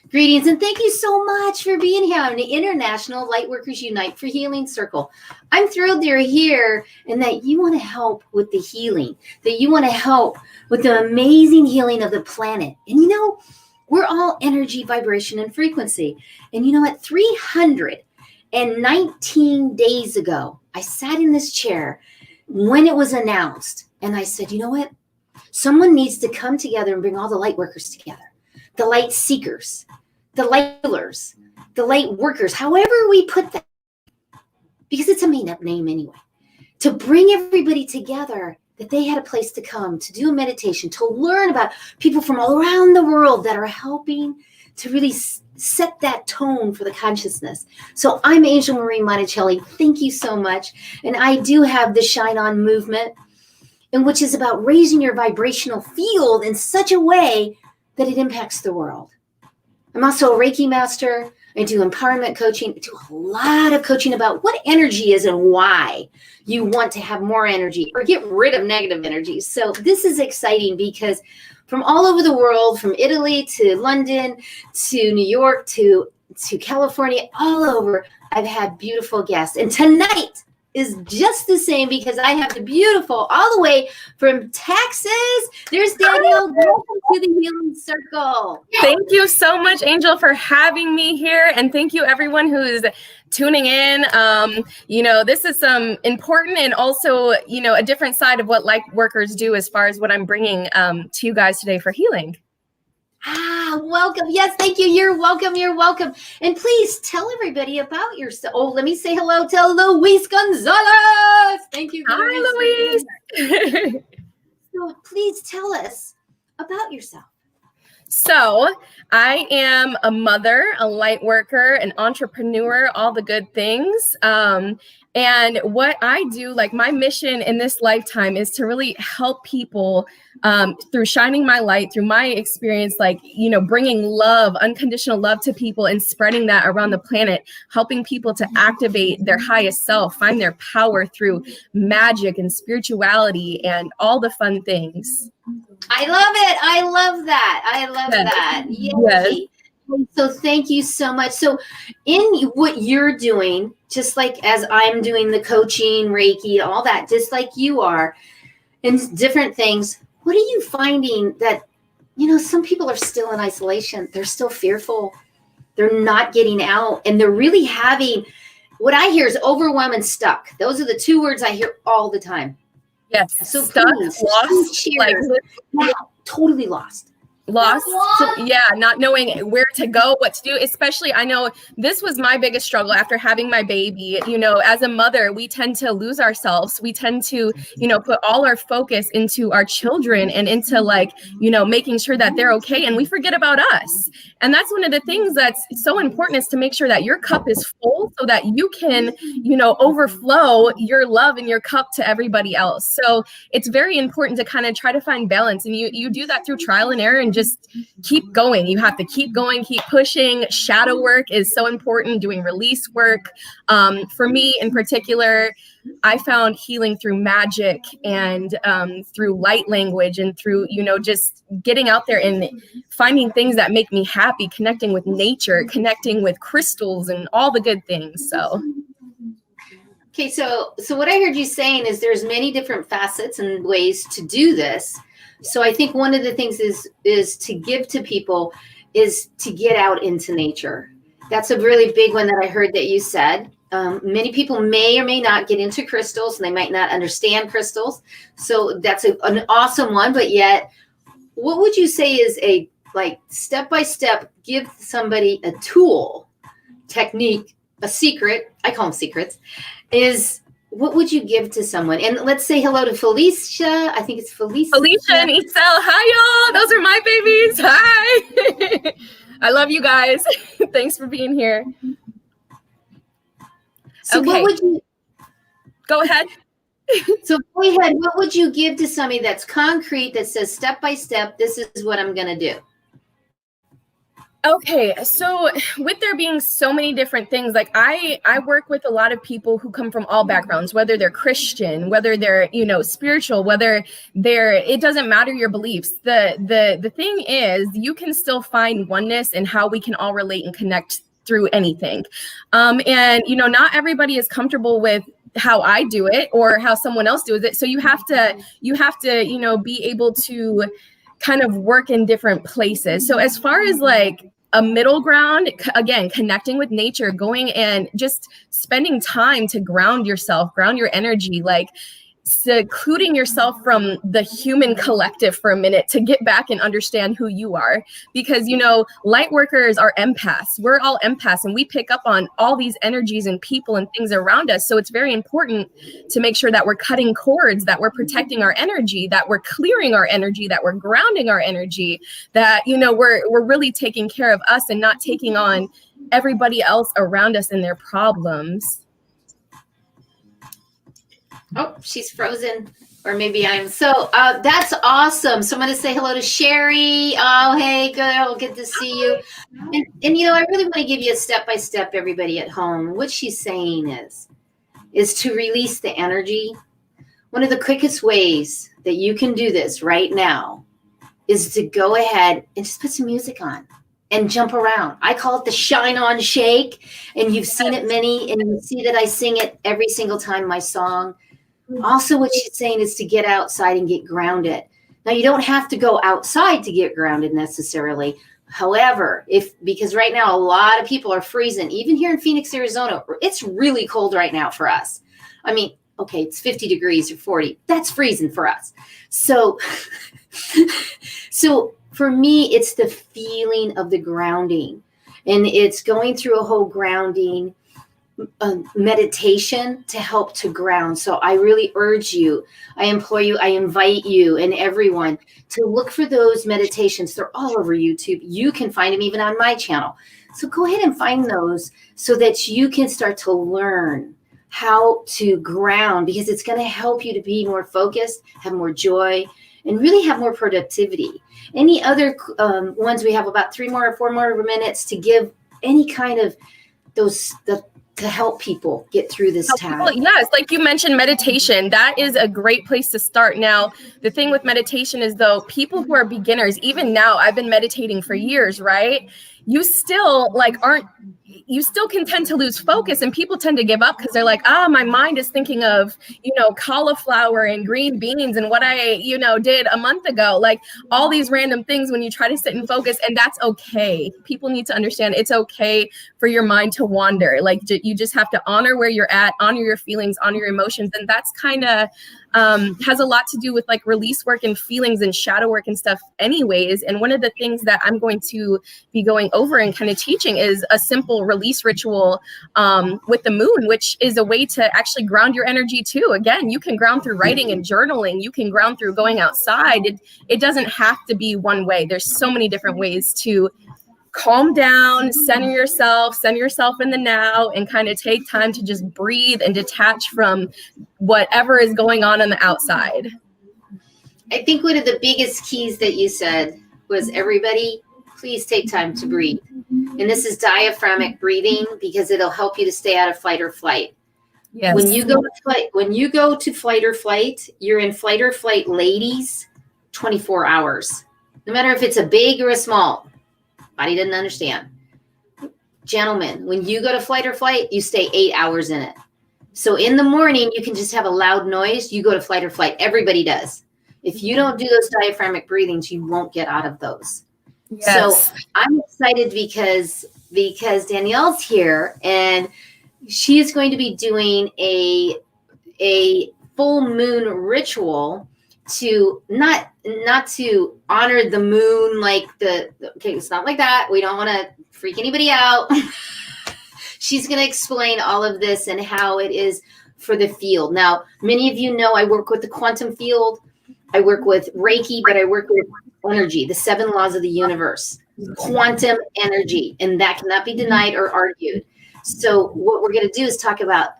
Greetings, and thank you so much for being here on the International Lightworkers Unite for Healing Circle. I'm thrilled you're here and that you want to help with the healing, that you want to help with the amazing healing of the planet. And you know, we're all energy, vibration, and frequency. And you know what? 319 days ago, I sat in this chair when it was announced, and I said, you know what? Someone needs to come together and bring all the light workers together, the light seekers, the light healers, the light workers, however we put that, because it's a made-up name anyway, to bring everybody together, that they had a place to come, to do a meditation, to learn about people from all around the world that are helping to really set that tone for the consciousness. So I'm Angel Marie Monticelli. Thank you so much. And I do have the Shine On movement, and which is about raising your vibrational field in such a way that it impacts the world. I'm also a Reiki master. I do empowerment coaching. I do a lot of coaching about what energy is and why you want to have more energy or get rid of negative energy. So this is exciting because from all over the world, from Italy to London to New York to California, all over, I've had beautiful guests. And tonight is just the same because I have the beautiful, all the way from Texas. There's Danyelle. Welcome to the Healing Circle. Thank you so much, Angel, for having me here. And thank you, everyone who is tuning in. You know, this is some important and also, you know, a different side of what Lightworkers do as far as what I'm bringing to you guys today for healing. Welcome. Yes, thank you. You're welcome. You're welcome. And please tell everybody about yourself. Oh, let me say hello to Luis Gonzalez. Thank you. Hi, Luis. So please tell us about yourself. So I am a mother, a light worker, an entrepreneur, all the good things. And what I do, like my mission in this lifetime is to really help people through shining my light, through my experience, like, you know, bringing love, unconditional love to people and spreading that around the planet, helping people to activate their highest self, find their power through magic and spirituality and all the fun things. I love it. I love that. I love that. Yay. Yes. So thank you so much. So in what you're doing, just like as I'm doing the coaching, Reiki, all that, just like you are, and different things, what are you finding that, you know, some people are still in isolation. They're still fearful. They're not getting out. And they're really having, what I hear is overwhelmed and stuck. Those are the two words I hear all the time. Yes. So stuck, please, lost, like totally lost. So, yeah, not knowing where to go, what to do, especially I know this was my biggest struggle after having my baby. You know, as a mother, we tend to lose ourselves. We tend to, you know, put all our focus into our children and into like, you know, making sure that they're okay. And we forget about us. And that's one of the things that's so important is to make sure that your cup is full so that you can, you know, overflow your love in your cup to everybody else. So it's very important to kind of try to find balance. And you do that through trial and error and just keep going. You have to keep going, keep pushing. Shadow work is so important, doing release work. For me in particular, I found healing through magic and through light language and through, you know, just getting out there and finding things that make me happy, connecting with nature, connecting with crystals and all the good things. So. Okay, so what I heard you saying is there's many different facets and ways to do this. So I think one of the things is to give to people is to get out into nature. That's a really big one that I heard that you said. Many people may or may not get into crystals and they might not understand crystals. So that's an awesome one. But yet, what would you say is a like step-by-step, give somebody a tool, technique, a secret, I call them secrets, is what would you give to someone? And let's say hello to Felicia. I think it's Felicia. Felicia and Isel. Hi, y'all. Those are my babies. Hi. I love you guys. Thanks for being here. So okay. What would you... Go ahead. So go ahead. What would you give to somebody that's concrete, that says step by step, this is what I'm going to do? Okay, so with there being so many different things, like I work with a lot of people who come from all backgrounds, whether they're Christian, whether they're, spiritual, whether it doesn't matter your beliefs. The thing is, you can still find oneness in how we can all relate and connect through anything. And not everybody is comfortable with how I do it or how someone else does it. So you have to, be able to kind of work in different places. So as far as like a middle ground, again, connecting with nature, going and just spending time to ground yourself, ground your energy, like secluding yourself from the human collective for a minute to get back and understand who you are. Because, light workers are empaths. We're all empaths and we pick up on all these energies and people and things around us. So it's very important to make sure that we're cutting cords, that we're protecting our energy, that we're clearing our energy, that we're grounding our energy, that, we're really taking care of us and not taking on everybody else around us and their problems. Oh, she's frozen, or maybe I'm. So that's awesome. So I'm going to say hello to Sherry. Oh, hey, girl, good to see you. And I really want to give you a step-by-step, everybody at home. What she's saying is to release the energy. One of the quickest ways that you can do this right now is to go ahead and just put some music on and jump around. I call it the shine on shake, and you've seen it many, and you see that I sing it every single time my song. Also, what she's saying is to get outside and get grounded. Now, you don't have to go outside to get grounded necessarily. However, because right now a lot of people are freezing, even here in Phoenix, Arizona, it's really cold right now for us. I mean, okay, it's 50 degrees or 40. That's freezing for us. So for me, it's the feeling of the grounding, and it's going through a whole grounding meditation to help to ground. So I really urge you, I implore you, I invite you and everyone to look for those meditations. They're all over YouTube. You can find them even on my channel. So go ahead and find those so that you can start to learn how to ground, because it's going to help you to be more focused, have more joy, and really have more productivity. Any other ones? We have about 3 more or 4 more minutes to give any kind of to help people get through this time. Yes, like you mentioned, meditation, that is a great place to start. Now, the thing with meditation is, though, people who are beginners, even now, I've been meditating for years, right? You still you still can tend to lose focus, and people tend to give up because they're like, my mind is thinking of, cauliflower and green beans and what I, did a month ago, like all these random things when you try to sit and focus. And that's okay. People need to understand it's okay for your mind to wander. Like you just have to honor where you're at, honor your feelings, honor your emotions. And that's kind of has a lot to do with like release work and feelings and shadow work and stuff anyways. And one of the things that I'm going to be going over and kind of teaching is a simple release ritual with the moon, which is a way to actually ground your energy too. Again, you can ground through writing and journaling. You can ground through going outside. It doesn't have to be one way. There's so many different ways to calm down, center yourself in the now, and kind of take time to just breathe and detach from whatever is going on the outside. I think one of the biggest keys that you said was, everybody, please take time to breathe. And this is diaphragmatic breathing, because it'll help you to stay out of fight or flight. Yes. When you go to flight or flight, you're in flight or flight, ladies, 24 hours. No matter if it's a big or a small. Body doesn't understand. Gentlemen, when you go to flight or flight, you stay 8 hours in it. So in the morning, you can just have a loud noise. You go to flight or flight. Everybody does. If you don't do those diaphragmatic breathings, you won't get out of those. Yes. So I'm excited because Danyelle's here, and she is going to be doing a full moon ritual to not to honor the moon, like okay, it's not like that. We don't want to freak anybody out. She's going to explain all of this and how it is for the field. Now, many of you know I work with the quantum field. I work with Reiki, but I work with energy, the 7 laws of the universe, quantum energy, and that cannot be denied or argued. So what we're going to do is talk about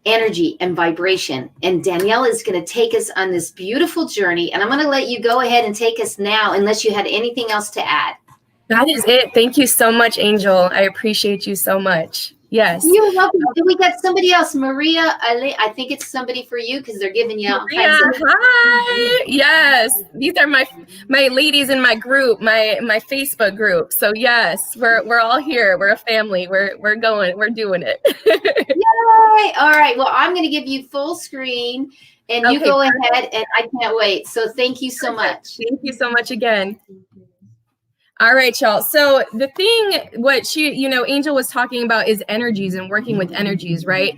energy and vibration. And Danyelle is going to take us on this beautiful journey. And I'm going to let you go ahead and take us now, unless you had anything else to add. That is it. Thank you so much, Angel. I appreciate you so much. Yes. You're welcome. We got somebody else, Maria. I think it's somebody for you because they're giving you all Maria, kinds of. hi. Yes, these are my ladies in my group, my Facebook group. So yes, we're all here. We're a family. We're going. We're doing it. Yay! All right. Well, I'm going to give you full screen, and you go ahead, and I can't wait. So thank you so much. Thank you so much again. All right, y'all. So the thing, what she, Angel was talking about is energies and working with energies, right?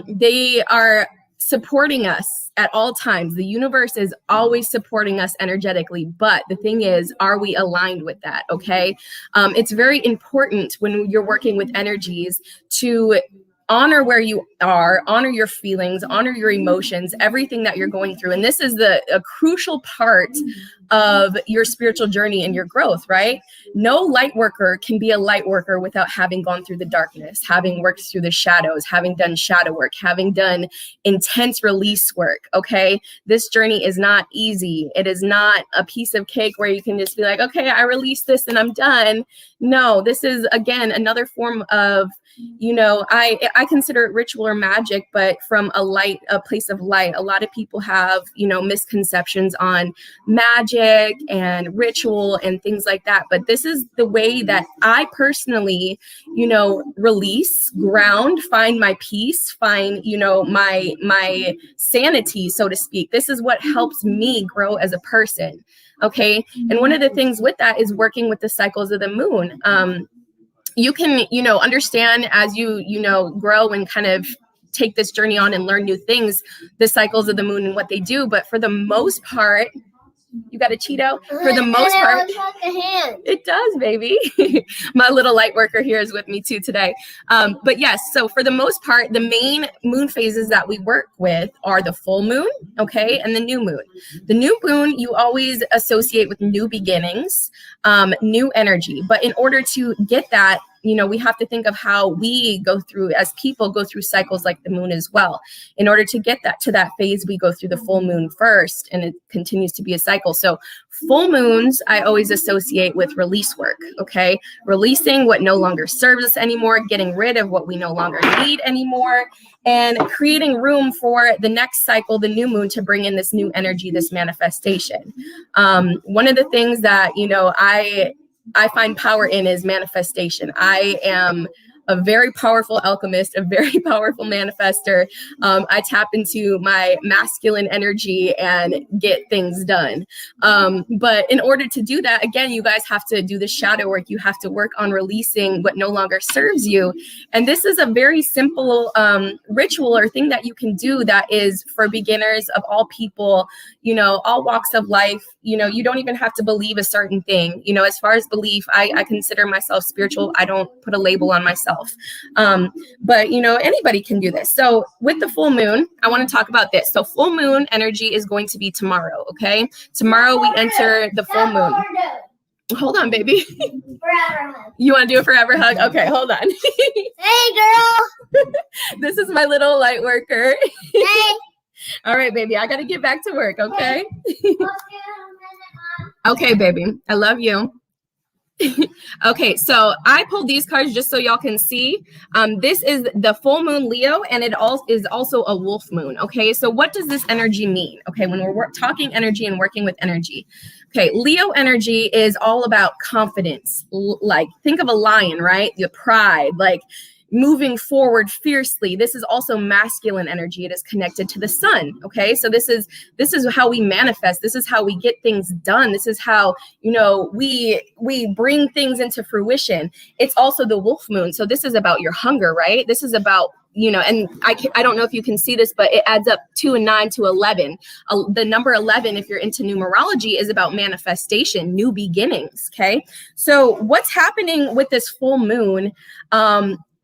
They are supporting us at all times. The universe is always supporting us energetically. But the thing is, are we aligned with that? Okay. It's very important when you're working with energies to honor where you are, honor your feelings, honor your emotions, everything that you're going through. And this is a crucial part of your spiritual journey and your growth, right? No light worker can be a light worker without having gone through the darkness, having worked through the shadows, having done shadow work, having done intense release work, okay? This journey is not easy. It is not a piece of cake where you can just be like, okay, I released this and I'm done. No, this is, again, another form of, I consider it ritual or magic, but from a place of light. A lot of people have, misconceptions on magic and ritual and things like that. But this is the way that I personally, release, ground, find my peace, find, my sanity, so to speak. This is what helps me grow as a person. Okay. And one of the things with that is working with the cycles of the moon. You can, understand as you, grow and kind of take this journey on and learn new things, the cycles of the moon and what they do. But for the most part, you got a Cheeto? For the most part, it does, baby. My little light worker here is with me too today. But yes, so for the most part, the main moon phases that we work with are the full moon, okay, and the new moon. The new moon, you always associate with new beginnings, new energy. But in order to get that, we have to think of how we go through, as people go through cycles like the moon as well. In order to get that to that phase, we go through the full moon first, and it continues to be a cycle. So full moons, I always associate with release work, okay? Releasing what no longer serves us anymore, getting rid of what we no longer need anymore, and creating room for the next cycle, the new moon, to bring in this new energy, this manifestation. One of the things that, I find power in is manifestation. I am a very powerful alchemist, a very powerful manifester. I tap into my masculine energy and get things done. But in order to do that, again, you guys have to do the shadow work. You have to work on releasing what no longer serves you. And this is a very simple ritual or thing that you can do that is for beginners of all people, all walks of life. You don't even have to believe a certain thing. As far as belief, I consider myself spiritual. I don't put a label on myself. But anybody can do this. So with the full moon, I want to talk about this. So full moon energy is going to be tomorrow. Okay. Tomorrow we enter the full moon. Hold on, baby. Forever hug. You want to do a forever hug? Okay, hold on. Hey, girl. This is my little light worker. Hey. All right, baby. I got to get back to work. Okay. Okay, baby. I love you. Okay, so I pulled these cards just so y'all can see. This is the full moon Leo, and it is also a wolf moon. Okay, so what does this energy mean? Okay, when we're talking energy and working with energy. Okay, Leo energy is all about confidence. Like, think of a lion, right? Your pride, like moving forward fiercely. This is also masculine energy. It is connected to the sun. Okay, so this is how we manifest. This is how we get things done. This is how we bring things into fruition. It's also the wolf moon. So this is about your hunger, right? This is about and I don't know if you can see this, but it adds up 2 and 9 to 11. The number 11, if you're into numerology, is about manifestation, new beginnings. Okay, so what's happening with this full moon?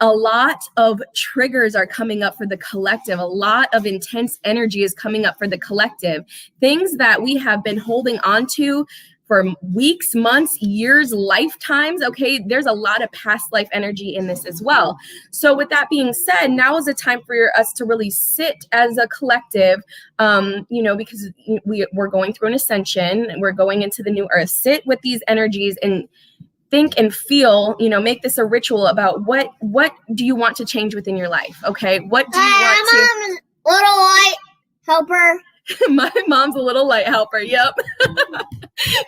A lot of triggers are coming up for the collective. A lot of intense energy is coming up for the collective. Things that we have been holding on to for weeks, months, years, lifetimes. Okay, there's a lot of past life energy in this as well. So with that being said, now is the time for us to really sit as a collective, because we're going through an ascension. We're going into the new earth. Sit with these energies and think and feel, make this a ritual about what do you want to change within your life? Okay. What do you want to? Mom's a little light helper. My mom's a little light helper. Yep.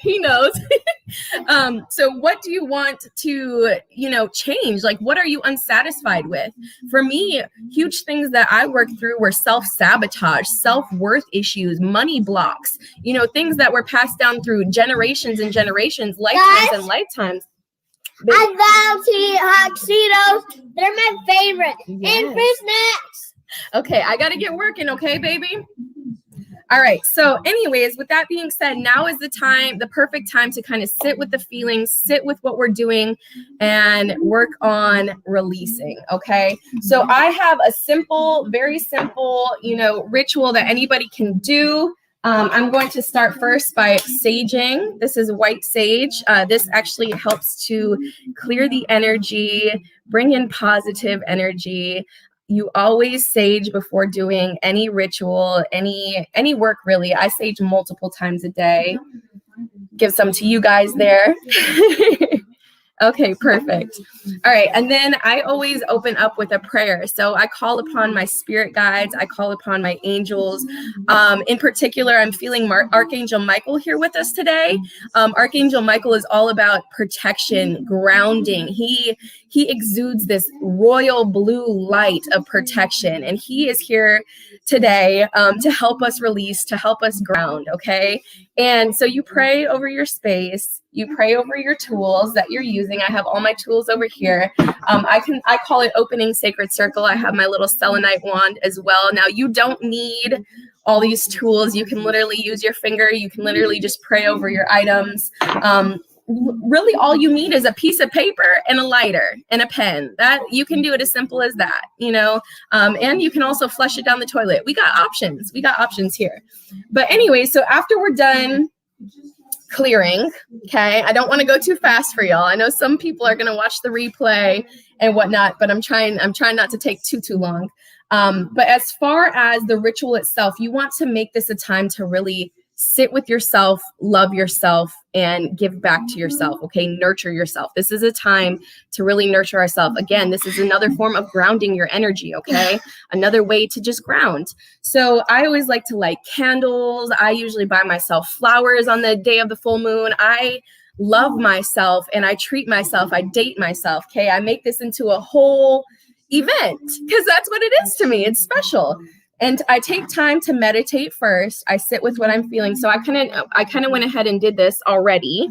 He knows. So what do you want to, change? Like, what are you unsatisfied with? For me, huge things that I worked through were self-sabotage, self-worth issues, money blocks, things that were passed down through generations and generations, lifetimes and lifetimes. I love to eat hot Cheetos. They're my favorite. Yes. And fruit snacks. Okay, I got to get working. Okay, baby. All right. So anyways, with that being said, now is the perfect time to kind of sit with the feelings, sit with what we're doing, and work on releasing. Okay. So I have a very simple, ritual that anybody can do. I'm going to start first by saging. This is white sage. This actually helps to clear the energy, bring in positive energy. You always sage before doing any ritual, any work really. I sage multiple times a day. Give some to you guys there. Okay, perfect. All right. And then I always open up with a prayer. So I call upon my spirit guides. I call upon my angels. In particular, I'm feeling Archangel Michael here with us today. Archangel Michael is all about protection, grounding. He exudes this royal blue light of protection. And he is here today to help us release, to help us ground. Okay. And so you pray over your space. You pray over your tools that you're using. I have all my tools over here. I call it opening sacred circle. I have my little selenite wand as well. Now you don't need all these tools. You can literally use your finger. You can literally just pray over your items. Really all you need is a piece of paper and a lighter and a pen. That you can do it as simple as that, and you can also flush it down the toilet. We got options here. But anyway, so after we're done clearing, okay, I don't want to go too fast for y'all. I know some people are going to watch the replay and whatnot, but I'm trying not to take too long. But as far as the ritual itself, you want to make this a time to really sit with yourself, love yourself, and give back to yourself. Okay. Nurture yourself. This is a time to really nurture ourselves. Again, this is another form of grounding your energy. Okay. Another way to just ground. So I always like to light candles. I usually buy myself flowers on the day of the full moon. I love myself and I treat myself. I date myself. Okay. I make this into a whole event because that's what it is to me. It's special. And I take time to meditate first. I sit with what I'm feeling. So I kind of went ahead and did this already.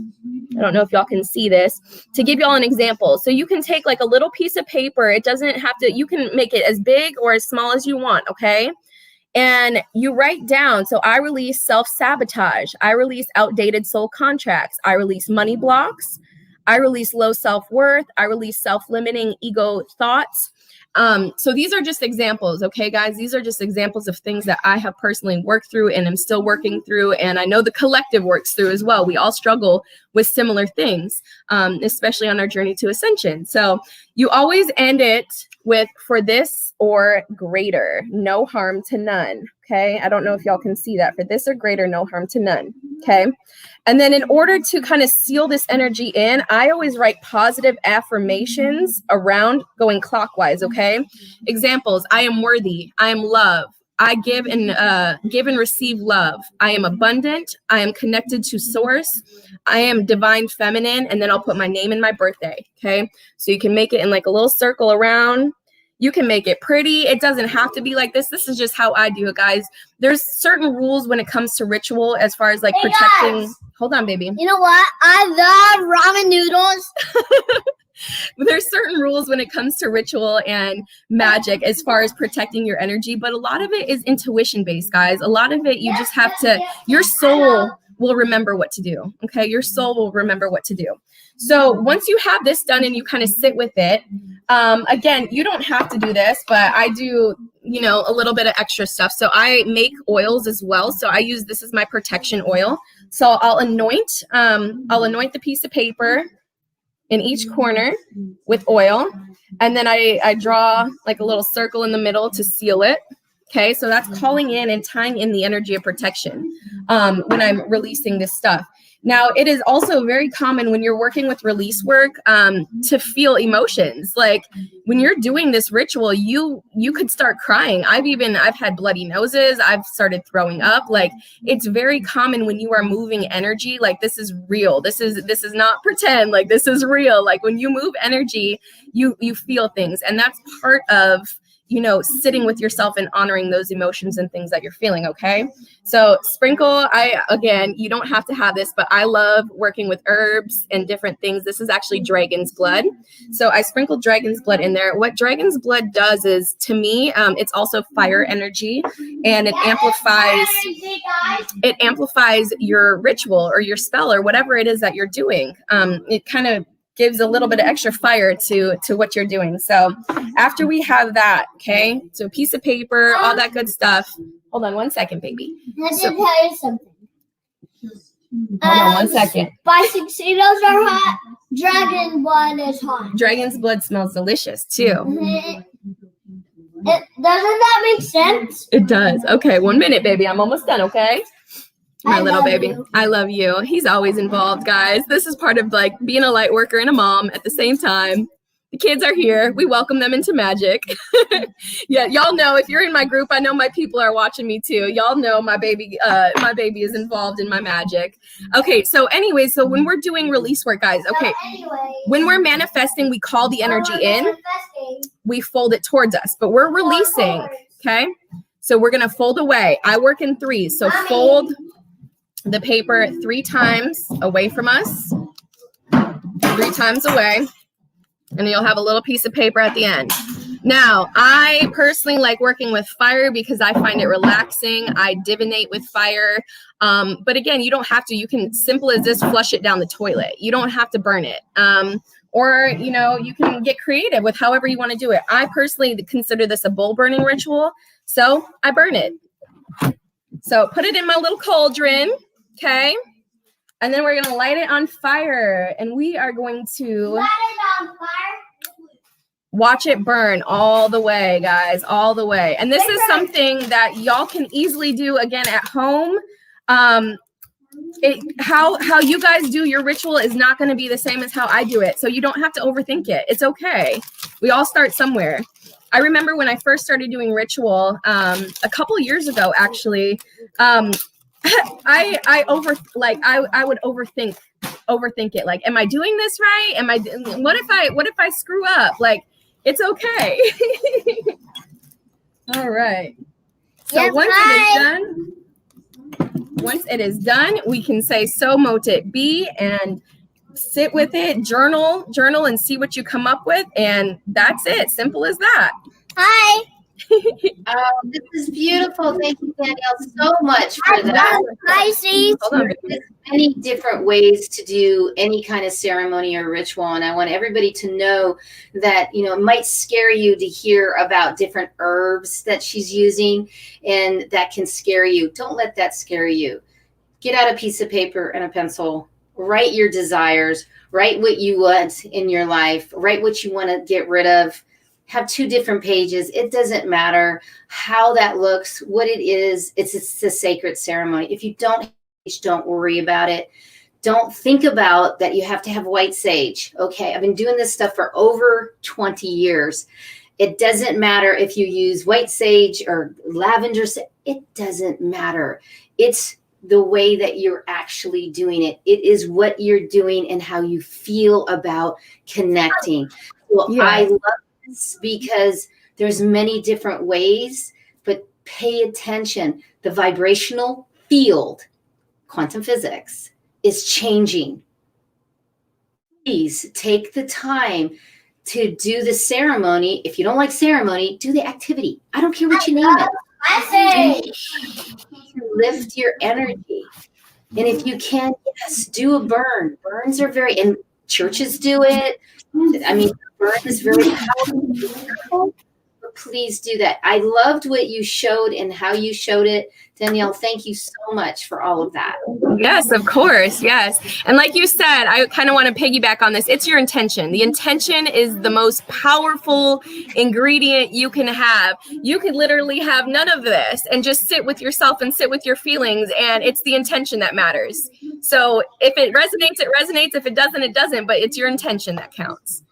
I don't know if y'all can see this to give y'all an example. So you can take like a little piece of paper. It doesn't have to, you can make it as big or as small as you want. Okay. And you write down. So I release self-sabotage. I release outdated soul contracts. I release money blocks. I release low self-worth. I release self-limiting ego thoughts. So these are just examples. Okay, guys, these are just examples of things that I have personally worked through and I'm still working through. And I know the collective works through as well. We all struggle with similar things, especially on our journey to ascension. So you always end it with for this or greater, no harm to none. Okay. I don't know if y'all can see that. For this or greater, no harm to none. Okay. And then in order to kind of seal this energy in, I always write positive affirmations around going clockwise. Okay. Examples. I am worthy. I am love. I give and receive love. I am abundant. I am connected to source. I am divine feminine. And then I'll put my name and my birthday. Okay. So you can make it in like a little circle around. You can make it pretty. It doesn't have to be like this. This is just how I do it, guys. There's certain rules when it comes to ritual as far as like protecting. Guys. Hold on, baby. You know what? I love ramen noodles. There's certain rules when it comes to ritual and magic as far as protecting your energy. But a lot of it is intuition based, guys. A lot of it, you just have to, your soul will remember what to do. Okay. Your soul will remember what to do. So once you have this done and you kind of sit with it, again, you don't have to do this, but I do, a little bit of extra stuff. So I make oils as well. So I use, this is my protection oil. So I'll anoint the piece of paper in each corner with oil. And then I draw like a little circle in the middle to seal it. Okay, so that's calling in and tying in the energy of protection. when I'm releasing this stuff. Now, it is also very common when you're working with release work to feel emotions. Like when you're doing this ritual, you could start crying. I've had bloody noses. I've started throwing up. Like it's very common when you are moving energy. Like this is real. This is not pretend. Like this is real. Like when you move energy, you feel things, and that's part of sitting with yourself and honoring those emotions and things that you're feeling. Okay. So sprinkle, you don't have to have this, but I love working with herbs and different things. This is actually dragon's blood. So I sprinkled dragon's blood in there. What dragon's blood does is, to me, it's also fire energy, and it amplifies your ritual or your spell or whatever it is that you're doing. It kind of gives a little bit of extra fire to what you're doing. So after we have that, okay, so a piece of paper, all that good stuff. Hold on 1 second, baby. Let me tell you something. Hold on 1 second. Spicy Cheetos are hot. Dragon blood is hot. Dragon's blood smells delicious too. Doesn't that make sense? It does. Okay, 1 minute, baby. I'm almost done, okay? My little baby. You. I love you. He's always involved, guys. This is part of like being a light worker and a mom at the same time. The kids are here. We welcome them into magic. Yeah, y'all know if you're in my group, I know my people are watching me too. Y'all know my baby is involved in my magic. Okay, so anyway, so when we're doing release work, guys, okay, when we're manifesting, we call the energy in, we fold it towards us, but we're releasing, okay? So we're going to fold away. I work in threes, so fold the paper 3 times away from us, 3 times away, and you'll have a little piece of paper at the end. Now, I personally like working with fire because I find it relaxing. I divinate with fire. But again, you don't have to. You can, simple as this, flush it down the toilet. You don't have to burn it. Or, you can get creative with however you want to do it. I personally consider this a bowl burning ritual, so I burn it. So put it in my little cauldron, okay? And then we're going to light it on fire, and we are going to Light it on fire. watch it burn all the way, guys, all the way. And this is something that y'all can easily do again at home. How you guys do your ritual is not going to be the same as how I do it. So you don't have to overthink it. It's okay. We all start somewhere. I remember when I first started doing ritual a couple years ago, actually, I would overthink it. Like, am I doing this right? What if I screw up? Like, it's okay. All right. So Yes, once it is done, we can say, so mote it be, and sit with it, journal and see what you come up with. And that's it. Simple as that. Hi. This is beautiful. Thank you, Danyelle, so much for that. Hi, see. Hold on. There's many different ways to do any kind of ceremony or ritual, and I want everybody to know that it might scare you to hear about different herbs that she's using, and that can scare you. Don't let that scare you. Get out a piece of paper and a pencil. Write your desires. Write what you want in your life. Write what you want to get rid of. Have 2 different pages. It doesn't matter how that looks, what it is. It's a sacred ceremony. If you don't worry about it. Don't think about that you have to have white sage. Okay, I've been doing this stuff for over 20 years. It doesn't matter if you use white sage or lavender. It doesn't matter. It's the way that you're actually doing it. It is what you're doing and how you feel about connecting. Well, yeah. I love this because there's many different ways, but pay attention. The vibrational field, quantum physics, is changing. Please take the time to do the ceremony. If you don't like ceremony, do the activity. I don't care what you name it. Lift your energy. And if you can, yes, do a burn. Burns are and churches do it. I mean, burn is very powerful. please do that. I loved what you showed and how you showed it. Danyelle, thank you so much for all of that. Yes, of course. Yes. And like you said, I kind of want to piggyback on this. It's your intention. The intention is the most powerful ingredient you can have. You could literally have none of this and just sit with yourself and sit with your feelings. And it's the intention that matters. So if it resonates, it resonates. If it doesn't, it doesn't. But it's your intention that counts.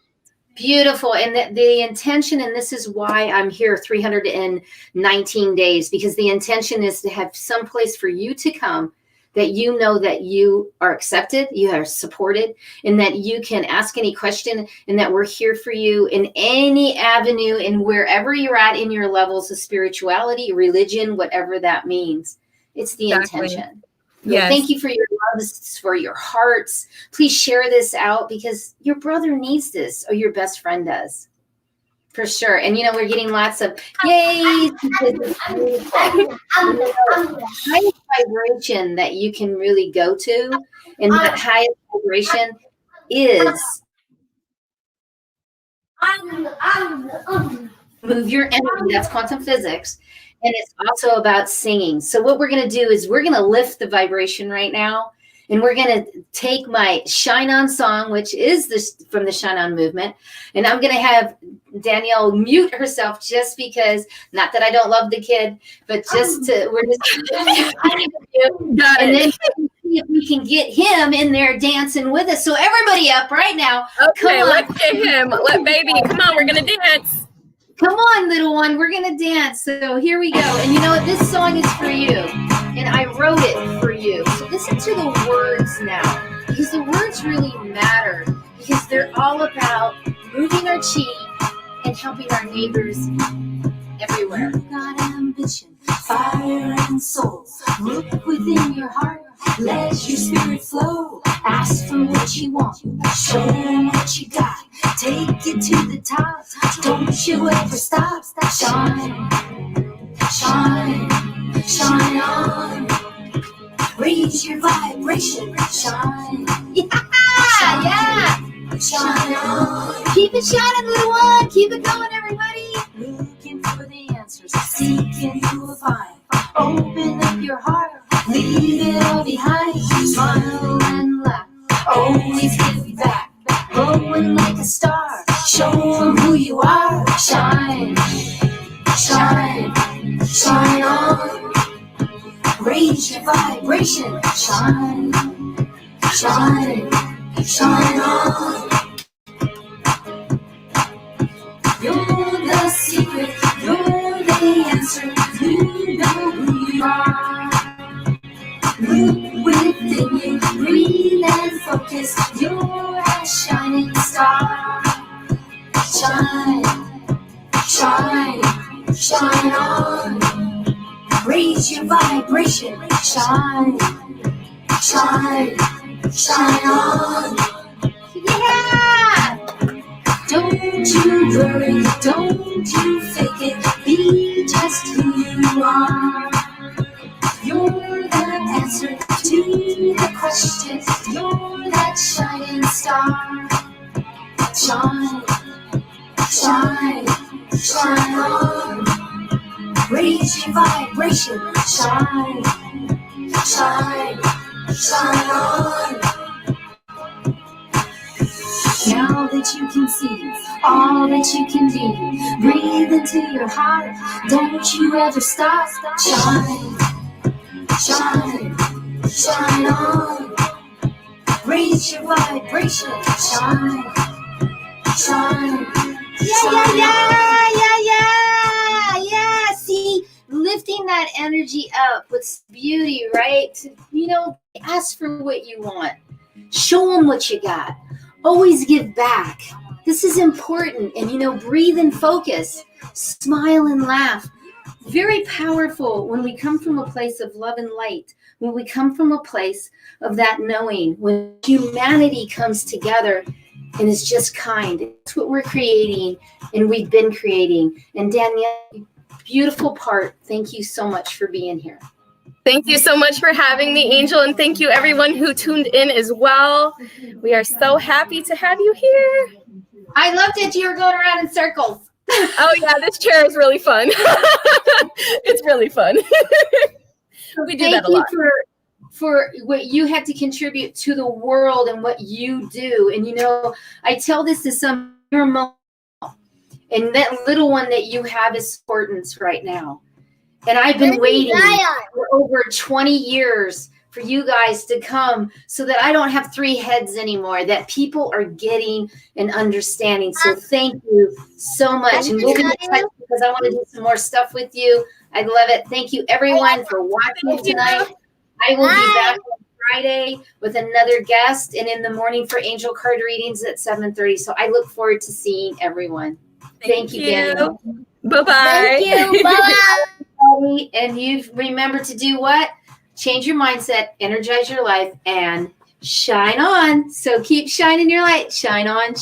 Beautiful. And the intention, and this is why I'm here 319 days, because the intention is to have some place for you to come that you know that you are accepted, you are supported, and that you can ask any question, and that we're here for you in any avenue and wherever you're at in your levels of spirituality, religion, whatever that means. It's the intention. Yes. Thank you for your loves, for your hearts. Please share this out because your brother needs this, or your best friend does. For sure. And, you know, we're getting lots of yay. Highest vibration that you can really go to, and that highest vibration is move your energy. That's quantum physics. And it's also about singing. So what we're going to do is we're going to lift the vibration right now. And we're going to take my Shine On song, which is this from the Shine On movement. And I'm going to have Danyelle mute herself just because, not that I don't love the kid, but just to, we're just and then see if we can get him in there dancing with us. So everybody up right now. Okay, let's get him. Let baby, come on, we're going to dance. Come on, little one, we're going to dance. So here we go. And you know what? This song is for you. And I wrote it for you. So listen to the words now, because the words really matter, because they're all about moving our chi and helping our neighbors everywhere. Got ambition, fire and soul. Look within your heart. Let your spirit flow. Ask for what you want. Show them what you got. Take it to the top. Don't you ever stop. Shine, shine, shine on. Raise your vibration. Shine. Yeah, yeah. Shine on. Keep it shining, little one. Keep it going, everybody. Looking for the answers. Seeking you will find. Open up your heart. Leave it all behind. Smile and laugh. Always give back. Glowing like a star. Show them who you are. Shine, shine, shine on. Raise your vibration. Shine, shine, shine on. You're the secret. You're the answer. You know who you are. Look within you, breathe and focus. You're a shining star. Shine, shine, shine on. Raise your vibration. Shine, shine, shine on. Yeah! Don't you worry, don't you fake it. Be just who you are. You're the answer to the question. You're that shining star. Shine, shine, shine on. Raise your vibration. Shine, shine, shine on. Now that you can see all that you can be, breathe into your heart. Don't you ever stop. Shine, shine, shine on. Raise your vibration. Shine, shine, yeah, yeah, yeah, yeah, yeah, yeah. See, lifting that energy up with beauty, right? You know, ask for what you want. Show them what you got. Always give back. This is important. And, you know, breathe and focus. Smile and laugh. Very powerful when we come from a place of love and light, when we come from a place of that knowing, when humanity comes together and is just kind. It's what we're creating, and we've been creating. And Danyelle, beautiful part. Thank you so much for being here. Thank you so much for having me, Angel, and thank you everyone who tuned in as well. We are so happy to have you here. I loved it. You were going around in circles. Oh yeah, this chair is really fun. It's really fun. We do that a lot. For what you had to contribute to the world and what you do. And, you know, I tell this to some, and that little one that you have is importance right now. And I've been waiting for over 20 years for you guys to come so that I don't have 3 heads anymore, that people are getting and understanding. So thank you so much. And we'll be in touch because I want to do some more stuff with you. I love it. Thank you, everyone, for watching tonight. I will be back on Friday with another guest and in the morning for angel card readings at 7:30. So I look forward to seeing everyone. Thank you, Danielle. Bye-bye. Thank you. Bye-bye. And you remember to do what? Change your mindset, energize your life, and shine on. So keep shining your light. Shine on.